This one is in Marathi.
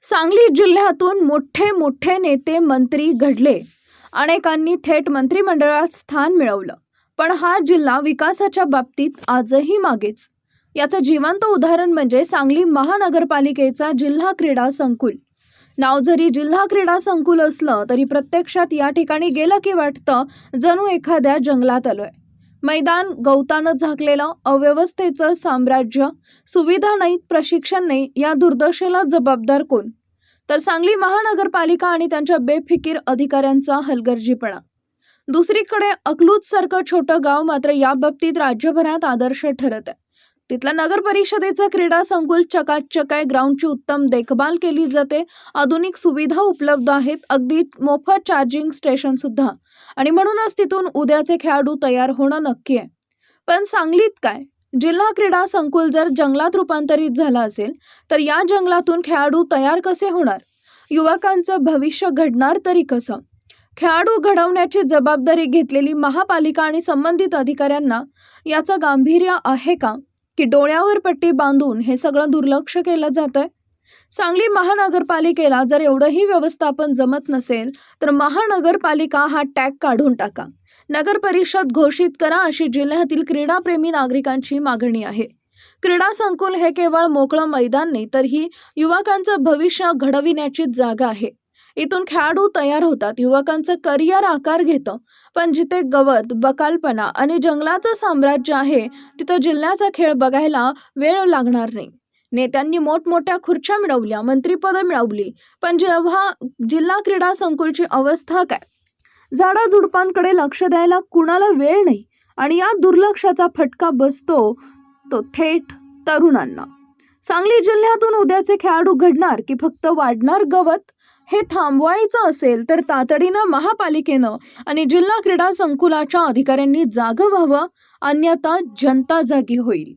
सांगली जिल्ह्यातून मोठे मोठे नेते मंत्री घडले. अनेकांनी थेट मंत्रिमंडळात स्थान मिळवलं. पण हा जिल्हा विकासाच्या बाबतीत आजही मागेच. याचं जिवंत उदाहरण म्हणजे सांगली महानगरपालिकेचा जिल्हा क्रीडा संकुल. नाव जरी जिल्हा क्रीडा संकुल असलं तरी प्रत्यक्षात या ठिकाणी गेलं की वाटतं जणू एखाद्या जंगलात आलोय. मैदान गवतानं झाकलेलं, अव्यवस्थेचं साम्राज्य, सुविधा नाहीत, प्रशिक्षण नाही. या दुर्दशेला जबाबदार कोण? तर सांगली महानगरपालिका आणि त्यांच्या बेफिकीर अधिकाऱ्यांचा हलगर्जीपणा. दुसरीकडे अकलूजसारखं छोटं गाव मात्र या बाबतीत राज्यभरात आदर्श ठरत आहे. तिथल्या नगर परिषदेचं क्रीडा संकुल चकाचक आहे. ग्राउंडची उत्तम देखभाल केली जाते. आधुनिक सुविधा उपलब्ध आहेत, अगदी मोफत चार्जिंग स्टेशन सुद्धा. आणि म्हणूनच तिथून उद्याचे खेळाडू तयार होणं नक्की आहे. पण सांगलीत काय? जिल्हा क्रीडा संकुल जर जंगलात रूपांतरित झाला असेल तर या जंगलातून खेळाडू तयार कसे होणार? युवकांचं भविष्य घडणार तरी कसं? खेळाडू घडवण्याची जबाबदारी घेतलेली महापालिका आणि संबंधित अधिकाऱ्यांना याचं गांभीर्य आहे का, की डोळ्यावर पट्टी बांधून हे सगळं दुर्लक्ष केलं जातंय? सांगली महानगरपालिकेला जर एवढंही व्यवस्थापन जमत नसेल तर महानगरपालिका हा टॅग काढून टाका. नगर परिषद घोषित करा, अशी जिल्ह्यातील क्रीडाप्रेमी नागरिकांची मागणी आहे. क्रीडा संकुल हे केवळ मोकळं मैदान नाही, तर ही युवकांचं भविष्य घडविण्याची जागा आहे. इथून खेळाडू तयार होतात, युवकांचं करिअर आकार घेतं. पण जिथे गवत, बकालपणा आणि जंगलाचं साम्राज्य आहे तिथं जिल्ह्याचा खेळ बघायला वेळ लागणार नाही. नेत्यांनी मोठमोठ्या खुर्च्या मिळवल्या, मंत्रिपदं मिळवली, पण जेव्हा जिल्हा क्रीडा संकुलची अवस्था काय? झाडाझुडपांकडे लक्ष द्यायला कुणाला वेळ नाही. आणि या दुर्लक्षाचा फटका बसतो तो थेट तरुणांना. सांगली जिल्ह्यातून उद्याचे खेळाडू घडणार की फक्त वाढणार गवत? हे थांबवायचं असेल तर तातडीनं महापालिकेनं आणि जिल्हा क्रीडा संकुलाच्या अधिकाऱ्यांनी जागं व्हावं, अन्यथा जनता जागी होईल.